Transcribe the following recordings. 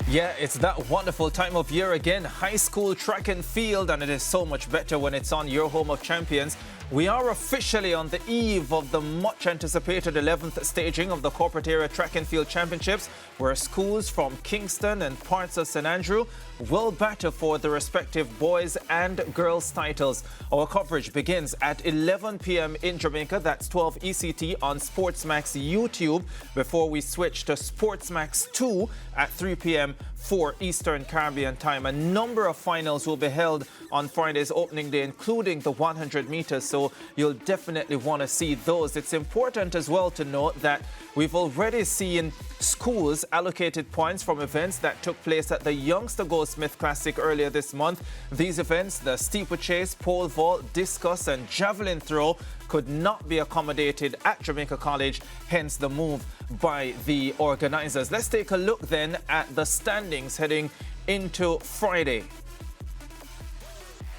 Yeah, it's that wonderful time of year again, high school track and field, and it is so much better when it's on your home of champions. We are officially on the eve of the much anticipated 11th staging of the Corporate Area Track and Field Championships, where schools from Kingston and parts of St. Andrew will battle for the respective boys and girls titles. Our coverage begins at 11 p.m. in Jamaica, that's 12 ECT on SportsMax YouTube, before we switch to SportsMax 2 at 3 p.m. for Eastern Caribbean time. A number of finals will be held on Friday's opening day, including the 100 meters, so you'll definitely want to see those. It's important as well to note that we've already seen schools allocated points from events that took place at the Youngster Goldsmith Classic earlier this month. These events, the steeplechase, pole vault, discus and javelin throw, could not be accommodated at Jamaica College, hence the move by the organizers. Let's take a look then at the standings heading into Friday.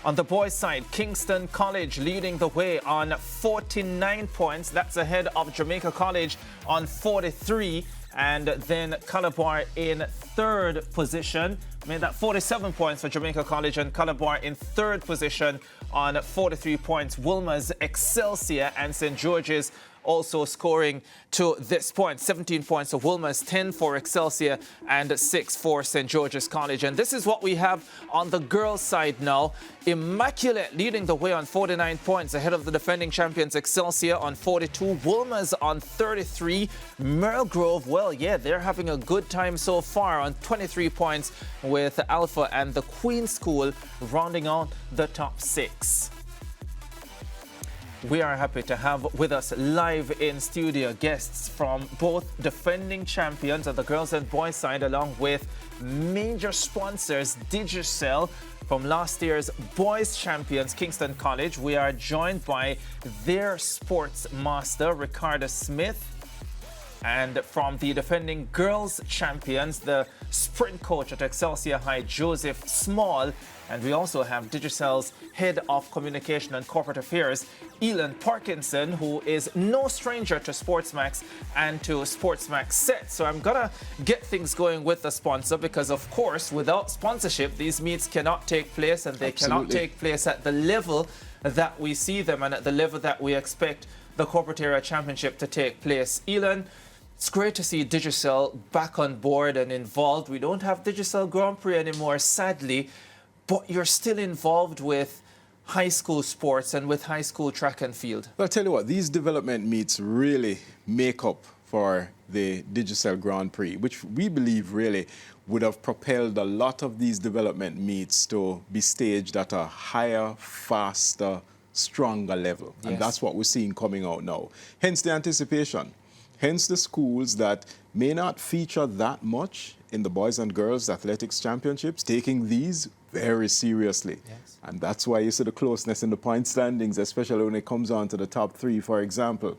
On the boys' side, Kingston College leading the way on 49 points. That's ahead of Jamaica College on 43. And then Calabar in third position. Made that 47 points for Jamaica College, and Calabar in third position on 43 points. Wilma's, Excelsior and St. George's also scoring to this point. 17 points for Wilma's, 10 for Excelsior and 6 for St. George's College. And this is what we have on the girls' side now. Immaculate leading the way on 49 points, ahead of the defending champions Excelsior on 42. Wilma's on 33. Merle Grove, well, yeah, they're having a good time so far on 23 points, with Alpha and the Queen School rounding out the top 6. We are happy to have with us live in studio guests from both defending champions on the girls and boys side, along with major sponsors Digicel from last year's boys champions Kingston College. We are joined by their sports master Ricardo Smith, and from the defending girls champions, the sprint coach at Excelsior High, Joseph Small. And we also have Digicel's head of communication and corporate affairs, Elon Parkinson, who is no stranger to SportsMax and to SportsMax Set. So I'm gonna get things going with the sponsor, because of course without sponsorship these meets cannot take place, and they cannot take place at the level that we see them and at the level that we expect the Corporate Area Championship to take place. Elon, it's great to see Digicel back on board and involved. We don't have Digicel Grand Prix anymore, sadly, but you're still involved with high school sports and with high school track and field. I'll tell you what, these development meets really make up for the Digicel Grand Prix, which we believe really would have propelled a lot of these development meets to be staged at a higher, faster, stronger level. Yes. And that's what we're seeing coming out now. Hence the anticipation. Hence the schools that may not feature that much in the boys and girls athletics championships taking these very seriously. Yes. And that's why you see the closeness in the point standings, especially when it comes on to the top 3, for example.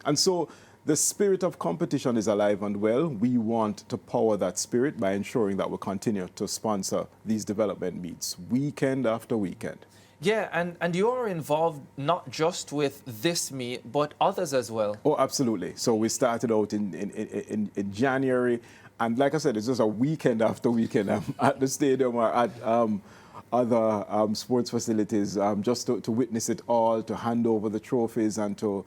And so the spirit of competition is alive and well. We want to power that spirit by ensuring that we continue to sponsor these development meets weekend after weekend. Yeah, and you're involved not just with this meet, but others as well. Oh, absolutely. So we started out in January, and like I said, it's just a weekend after weekend. I'm at the stadium or at other sports facilities just to witness it all, to hand over the trophies, and to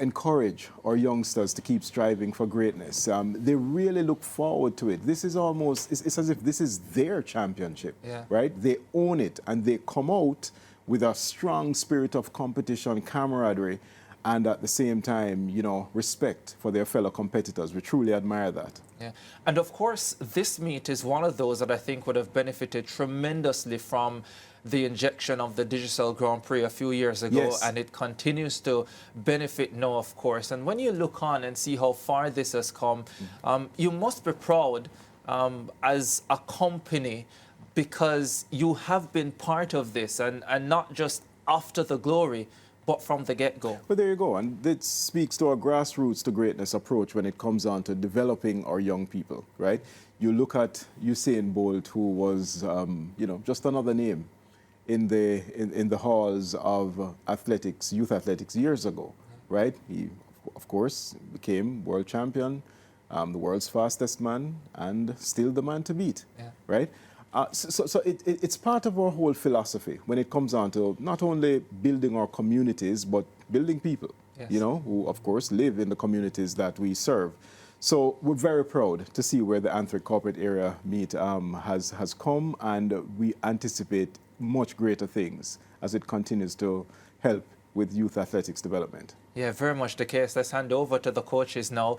encourage our youngsters to keep striving for greatness. They really look forward to it. This is almost, it's as if this is their championship, right? They own it, and they come out with a strong spirit of competition, camaraderie, and at the same time, you know, respect for their fellow competitors. We truly admire that. Yeah, and of course, this meet is one of those that I think would have benefited tremendously from the injection of the Digicel Grand Prix a few years ago, Yes. and it continues to benefit now, of course. And when you look on and see how far this has come, you must be proud as a company, because you have been part of this, and not just after the glory, but from the get-go. But there you go, and it speaks to our grassroots to greatness approach when it comes on to developing our young people, right? You look at Usain Bolt, who was, just another name in the halls of athletics, youth athletics years ago, right? He, of course, became world champion, the world's fastest man, and still the man to beat, right? So it's part of our whole philosophy when it comes on to not only building our communities, but building people, who, of course, live in the communities that we serve. So we're very proud to see where the Antwerp Corporate Area Meet has come, and we anticipate much greater things as it continues to help with youth athletics development. Yeah, very much the case. Let's hand over to the coaches now.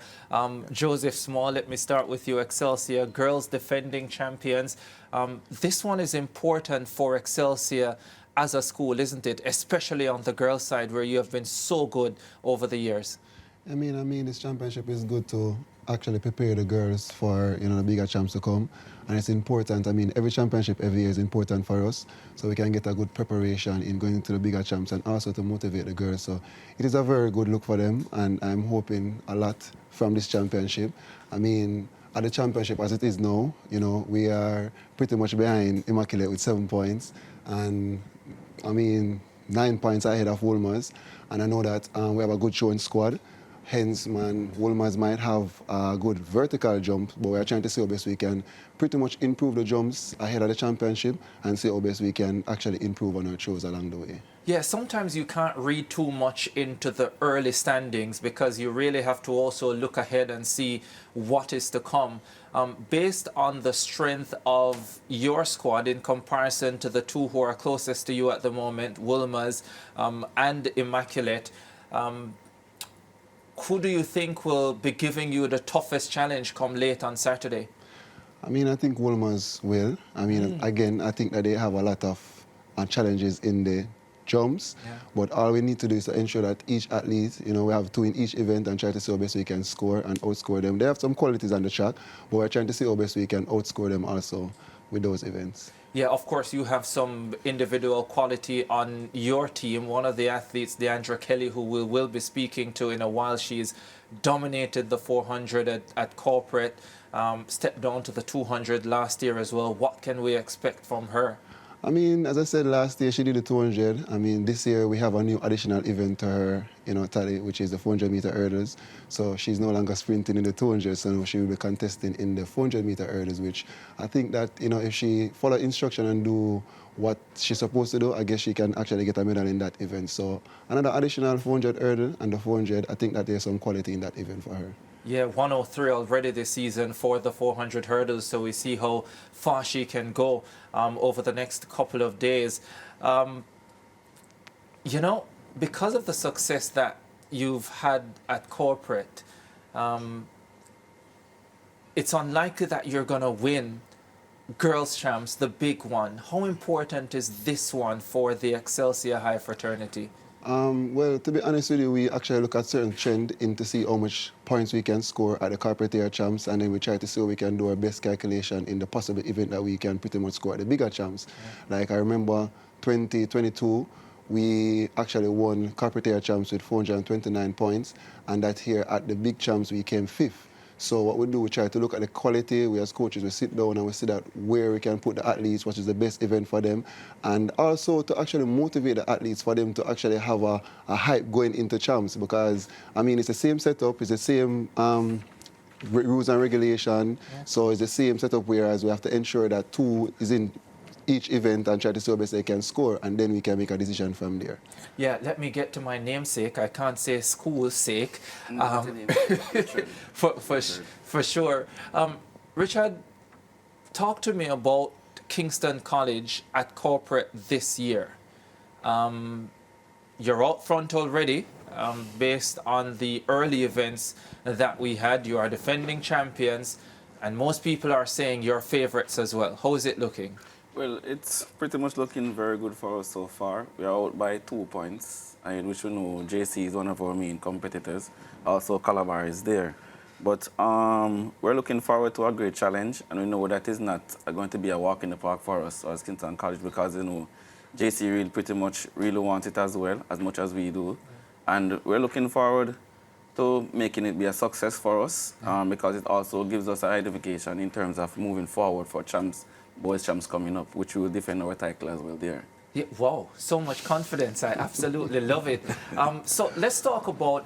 Joseph Small, let me start with you. Excelsior, girls defending champions. This one is important for Excelsior as a school, isn't it? Especially on the girls' side, where you have been so good over the years. I mean, this championship is good to actually prepare the girls for, the bigger champs to come. And it's important. I mean, every championship every year is important for us, so we can get a good preparation in going to the bigger champs and also to motivate the girls. So it is a very good look for them, and I'm hoping a lot from this championship. I mean, at the championship as it is now, we are pretty much behind Immaculate with 7 points, and I mean, 9 points ahead of Wolmer's. And I know that we have a good showing squad. Hence, Wolmer's might have a good vertical jump, but we're trying to see how best we can pretty much improve the jumps ahead of the championship and see how best we can actually improve on our throws along the way. Yeah, sometimes you can't read too much into the early standings because you really have to also look ahead and see what is to come. Based on the strength of your squad in comparison to the two who are closest to you at the moment, Wolmer's and Immaculate, who do you think will be giving you the toughest challenge come late on Saturday? I mean, I think Wolmer's will. I mean, again, I think that they have a lot of challenges in the jumps, but all we need to do is to ensure that each athlete, we have 2 in each event and try to see how best we can score and outscore them. They have some qualities on the track, but we're trying to see how best we can outscore them also with those events. Yeah, of course, you have some individual quality on your team. One of the athletes, Deandra Kelly, who we will be speaking to in a while, she's dominated the 400 at corporate, stepped down to the 200 last year as well. What can we expect from her? I mean, as I said, last year she did the 200. I mean, this year we have a new additional event to her, tally, which is the 400-meter hurdles. So she's no longer sprinting in the 200, so she will be contesting in the 400-meter hurdles, which I think that, if she follow instruction and do what she's supposed to do, I guess she can actually get a medal in that event. So another additional 400 hurdle and the 400, I think that there's some quality in that event for her. Yeah, 103 already this season for the 400 hurdles, so we see how far she can go over the next couple of days. Because of the success that you've had at corporate, it's unlikely that you're going to win Girls' Champs, the big one. How important is this one for the Excelsior High fraternity? Well, to be honest with you, we actually look at certain trend in to see how much points we can score at the corporate area champs, and then we try to see how we can do our best calculation in the possible event that we can pretty much score at the bigger champs. Like I remember 2022, we actually won corporate area champs with 429 points, and that here at the big champs we came 5th. So what we do, we try to look at the quality. We as coaches, we sit down and we see that where we can put the athletes, what is the best event for them, and also to actually motivate the athletes for them to actually have a hype going into champs, because, I mean, it's the same setup, it's the same rules and regulation, so it's the same setup, whereas we have to ensure that 2 is in each event and try to see how best they can score, and then we can make a decision from there. Yeah, let me get to my namesake. I can't say school's sake. For sure. Richard, talk to me about Kingston College at corporate this year. You're out front already, based on the early events that we had. You are defending champions, and most people are saying you're favorites as well. How is it looking? Well, it's pretty much looking very good for us so far. We are out by 2 points, and which we know JC is one of our main competitors. Also, Calabar is there. But we're looking forward to a great challenge, and we know that is not going to be a walk in the park for us as Kingston College, because, JC really pretty much really wants it as well, as much as we do. And we're looking forward to making it be a success for us because it also gives us an identification in terms of moving forward for champs, boys champs coming up, which we will defend our title as well there. Yeah, wow, so much confidence. I absolutely love it. So let's talk about,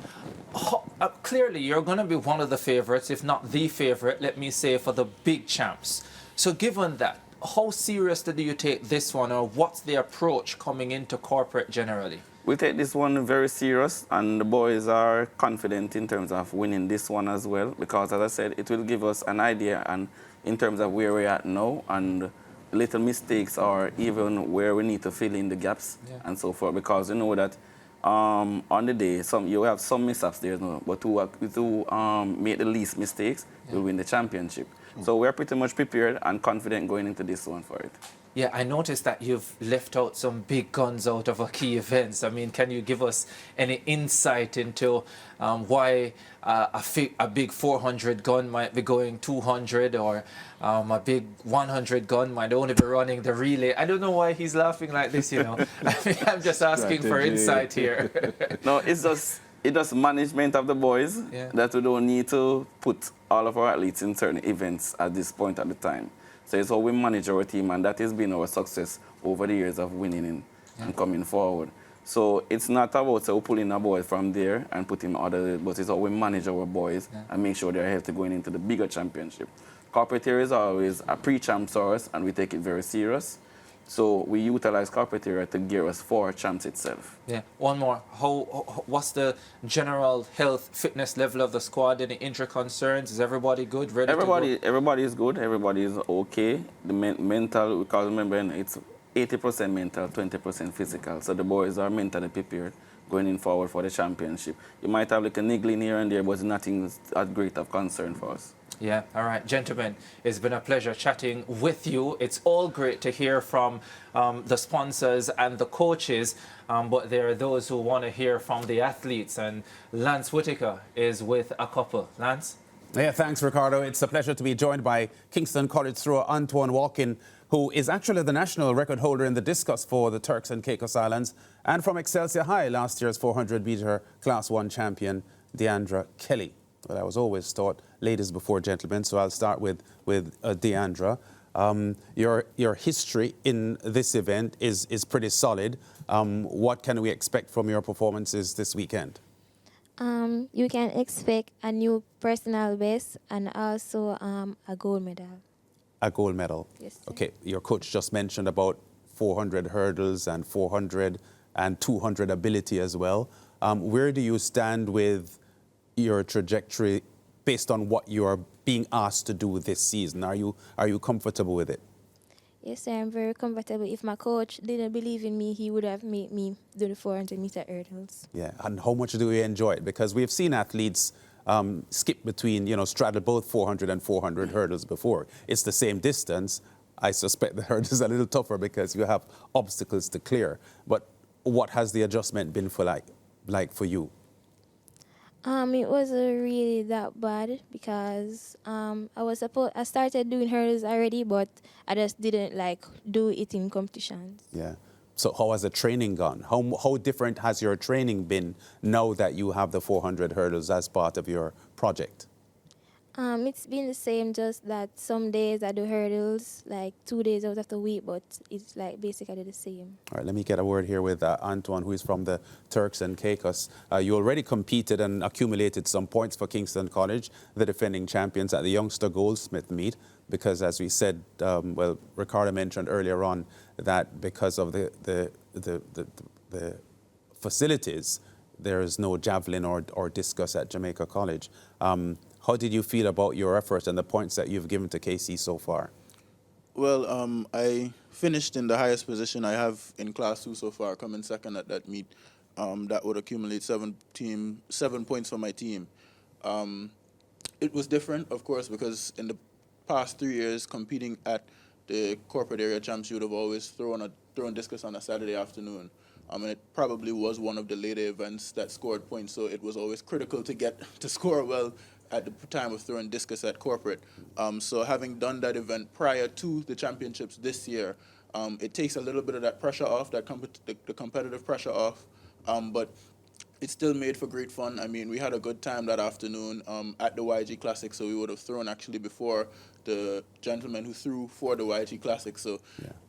clearly you're going to be one of the favorites, if not the favorite, let me say, for the big champs. So given that, how seriously do you take this one, or what's the approach coming into corporate generally? We take this one very serious, and the boys are confident in terms of winning this one as well, because as I said, it will give us an idea and in terms of where we're at now and little mistakes or even where we need to fill in the gaps and so forth, because you know that on the day you have some mishaps there, but to make the least mistakes, we'll win the championship. So we're pretty much prepared and confident going into this one for it. Yeah, I noticed that you've left out some big guns out of our key events. I mean, can you give us any insight into why a big 400 gun might be going 200, or a big 100 gun might only be running the relay? I don't know why he's laughing like this, you know. I mean, I'm just asking for insight here. No, it's just management of the boys that we don't need to put all of our athletes in certain events at this point at the time. So it's how we manage our team, and that has been our success over the years of winning and coming forward. So it's not about pulling a boy from there and putting other, but it's how we manage our boys and make sure they're healthy going into the bigger championship. Corporate area is always a pre-champ for us, and we take it very serious. So we utilize corporate area to gear us for champs itself. Yeah. One more. What's the general health, fitness level of the squad? Any injury concerns? Is everybody good? Ready to go? Everybody is good. Everybody is okay. The mental, because remember, it's 80% mental, 20% physical. So the boys are mentally prepared going in forward for the championship. You might have like a niggling here and there, but nothing at great of concern for us. Yeah, all right. Gentlemen, it's been a pleasure chatting with you. It's all great to hear from the sponsors and the coaches, but there are those who want to hear from the athletes, and Lance Whitaker is with a couple. Lance? Yeah, thanks, Ricardo. It's a pleasure to be joined by Kingston College thrower Antoine Walkin, who is actually the national record holder in the discus for the Turks and Caicos Islands, and from Excelsior High, last year's 400-meter Class 1 champion, Deandra Kelly. Well, I was always taught ladies before gentlemen, so I'll start with Deandra. Your history in this event is pretty solid. What can we expect from your performances this weekend? You can expect a new personal best and also a gold medal. A gold medal? Yes, sir. Okay, your coach just mentioned about 400 hurdles and 400 and 200 ability as well. Where do you stand with your trajectory based on what you're being asked to do this season? Are you comfortable with it? Yes, sir, I'm very comfortable. If my coach didn't believe in me, he would have made me do the 400-meter hurdles. Yeah, and how much do you enjoy it? Because we've seen athletes skip between, straddle both 400 and 400 hurdles before. It's the same distance. I suspect the hurdle is a little tougher because you have obstacles to clear. But what has the adjustment been for like for you? It wasn't really that bad because I started doing hurdles already, but I just didn't do it in competitions. Yeah. So how has the training gone? How different has your training been now that you have the 400 hurdles as part of your project? It's been the same, just that some days I do hurdles 2 days out of the week, but it's basically the same. All right, let me get a word here with Antoine, who is from the Turks and Caicos. You already competed and accumulated some points for Kingston College, the defending champions at the Youngster Goldsmith meet, because as we said, Ricardo mentioned earlier on that because of the facilities, there is no javelin or discus at Jamaica College. How did you feel about your efforts and the points that you've given to KC so far? Well, I finished in the highest position I have in Class 2 so far, coming second at that meet. That would accumulate 7 points for my team. It was different, of course, because in the past 3 years competing at the corporate area champs, you would have always thrown discus on a Saturday afternoon. And it probably was one of the later events that scored points, so it was always critical to score well at the time of throwing discus at corporate. So having done that event prior to the championships this year, It takes a little bit of that pressure off, the competitive pressure off, but it still made for great fun. I mean, we had a good time that afternoon at the YG Classic, so we would have thrown actually before the gentleman who threw for the YG Classic, so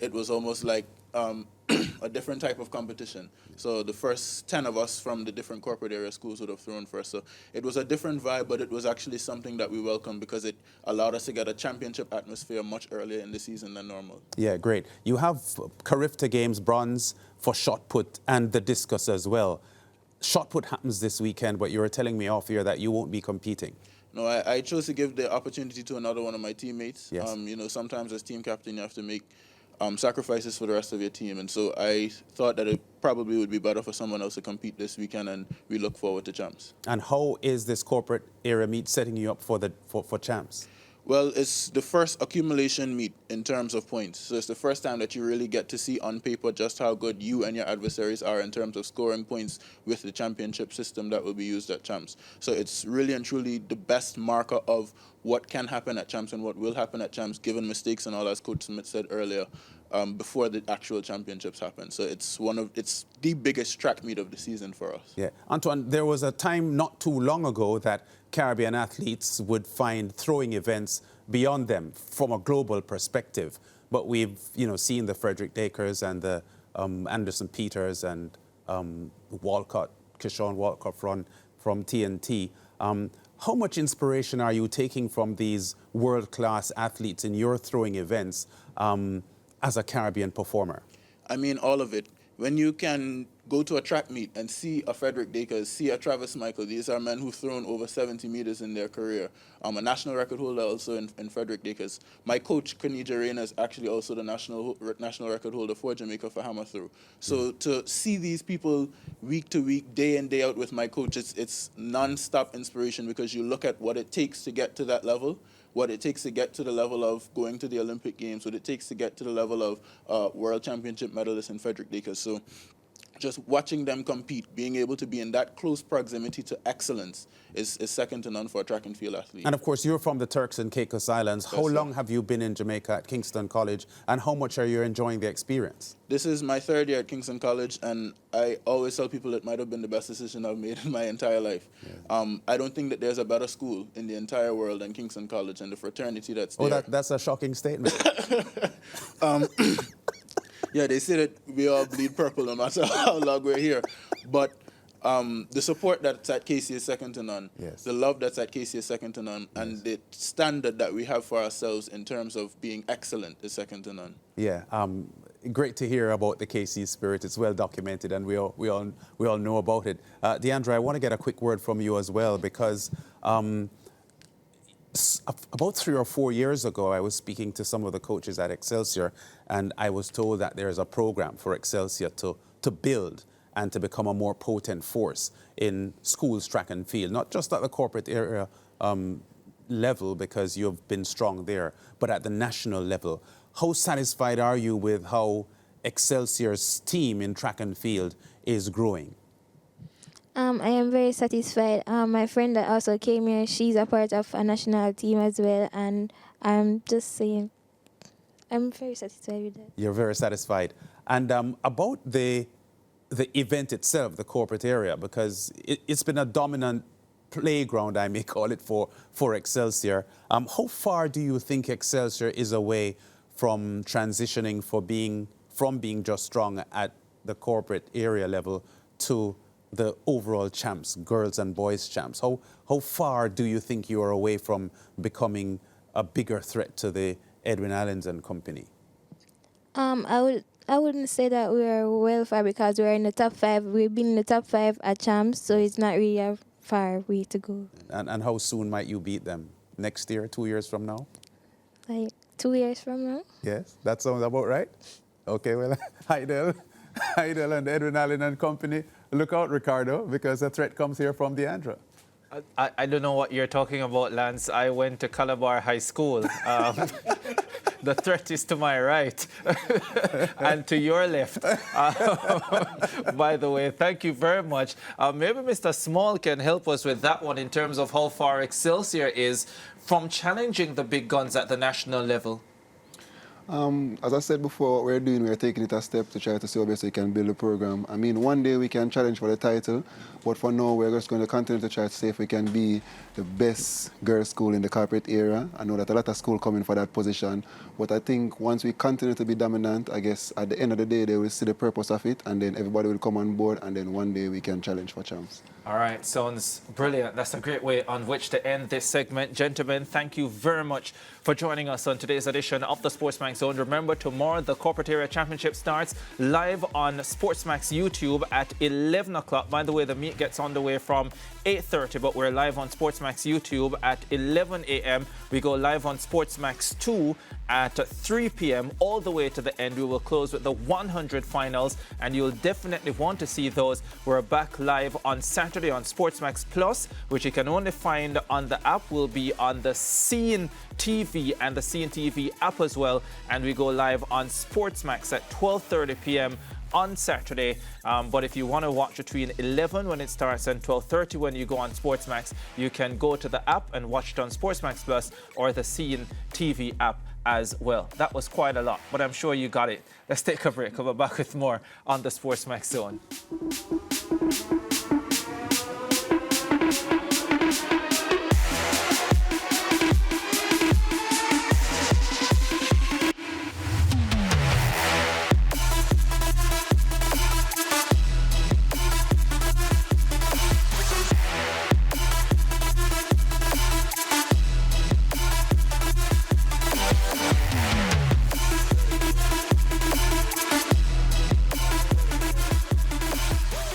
it was almost like a different type of competition. So the first 10 of us from the different corporate area schools would have thrown first. So it was a different vibe, but it was actually something that we welcomed because it allowed us to get a championship atmosphere much earlier in the season than normal. Yeah, great. You have Carifta Games bronze for shot put and the discus as well. Shot put happens this weekend, but you were telling me off here that you won't be competing. No, I chose to give the opportunity to another one of my teammates. Yes. You know, sometimes as team captain, you have to make sacrifices for the rest of your team. And so I thought that it probably would be better for someone else to compete this weekend, and we look forward to champs. And how is this corporate area meet setting you up for champs? Well, it's the first accumulation meet in terms of points. So it's the first time that you really get to see on paper just how good you and your adversaries are in terms of scoring points with the championship system that will be used at champs. So it's really and truly the best marker of what can happen at champs and what will happen at champs, given mistakes and all, as Coach Smith said earlier, before the actual championships happen. So it's the biggest track meet of the season for us. Yeah, Antoine, there was a time not too long ago that Caribbean athletes would find throwing events beyond them from a global perspective. But we've, seen the Frederick Dakers and the Anderson Peters and Kishon Walcott from TNT. How much inspiration are you taking from these world-class athletes in your throwing events as a Caribbean performer? I mean, all of it. When you can go to a track meet and see a Frederick Dakers, see a Travis Michael, these are men who've thrown over 70 meters in their career. A national record holder also in Frederick Dakers. My coach, Kenija Reyna, is actually also the national record holder for Jamaica for hammer throw. So to see these people week to week, day in, day out with my coach, it's non-stop inspiration, because you look at what it takes to get to that level, what it takes to get to the level of going to the Olympic Games, what it takes to get to the level of World Championship medalist in Frederick Dakers. So just watching them compete, being able to be in that close proximity to excellence is second to none for a track and field athlete. And of course, you're from the Turks and Caicos Islands. How long have you been in Jamaica at Kingston College, and how much are you enjoying the experience? This is my third year at Kingston College, and I always tell people it might have been the best decision I've made in my entire life. Yeah. I don't think that there's a better school in the entire world than Kingston College, and the fraternity that's there. Oh, that's a shocking statement. Yeah, they say that we all bleed purple no matter how long we're here. But the support that's at KC is second to none. Yes. The love that's at KC is second to none. Yes. And the standard that we have for ourselves in terms of being excellent is second to none. Yeah, great to hear about the KC spirit. It's well documented, and we all know about it. Deandra, I want to get a quick word from you as well, because about 3 or 4 years ago, I was speaking to some of the coaches at Excelsior, and I was told that there's a program for Excelsior to build and to become a more potent force in schools, track and field, not just at the corporate area level, because you've been strong there, but at the national level. How satisfied are you with how Excelsior's team in track and field is growing? I am very satisfied. My friend that also came here, she's a part of a national team as well, and I'm just saying, I'm very satisfied with that. You're very satisfied. And about the event itself, the corporate area, because it's been a dominant playground, I may call it, for Excelsior. How far do you think Excelsior is away from transitioning from being just strong at the corporate area level to the overall champs, girls and boys champs? How far do you think you are away from becoming a bigger threat to the Edwin Allens and company? I wouldn't say that we are well far, because we are in the top 5. We've been in the top 5 at champs, so it's not really a far way to go. And how soon might you beat them? Next year, 2 years from now? Like 2 years from now. Yes, that sounds about right. Okay, well, Heidel and Edwin Allen and company, look out, Ricardo, because a threat comes here from Deandra. I don't know what you're talking about, Lance. I went to Calabar High School. The threat is to my right and to your left. By the way, thank you very much. Maybe Mr. Small can help us with that one in terms of how far Excelsior is from challenging the big guns at the national level. As I said before, what we're doing, we're taking it a step to try to see how best we can build a program. I mean, one day we can challenge for the title, but for now, we're just going to continue to try to see if we can be the best girls' school in the corporate area. I know that a lot of schools coming for that position, but I think once we continue to be dominant, I guess at the end of the day, they will see the purpose of it, and then everybody will come on board, and then one day we can challenge for champs. All right, sounds brilliant. That's a great way on which to end this segment. Gentlemen, thank you very much for joining us on today's edition of the SportsMax Zone. Remember, tomorrow the Corporate Area Championship starts live on SportsMax YouTube at 11 o'clock. By the way, the meet gets underway from 8:30, but we're live on SportsMax YouTube at 11 a.m. We go live on SportsMax 2 at 3 p.m. all the way to the end. We will close with the 100 finals, and you'll definitely want to see those. We're back live on Saturday on SportsMax Plus, which you can only find on the app. Will be on the Scene TV and the Scene TV app as well, and we go live on SportsMax at 12:30 p.m. on Saturday, but if you want to watch between 11 when it starts and 12:30 when you go on SportsMax, you can go to the app and watch it on SportsMax Plus or the Scene TV app as well. That was quite a lot, but I'm sure you got it. Let's take a break. We'll be back with more on the SportsMax Zone.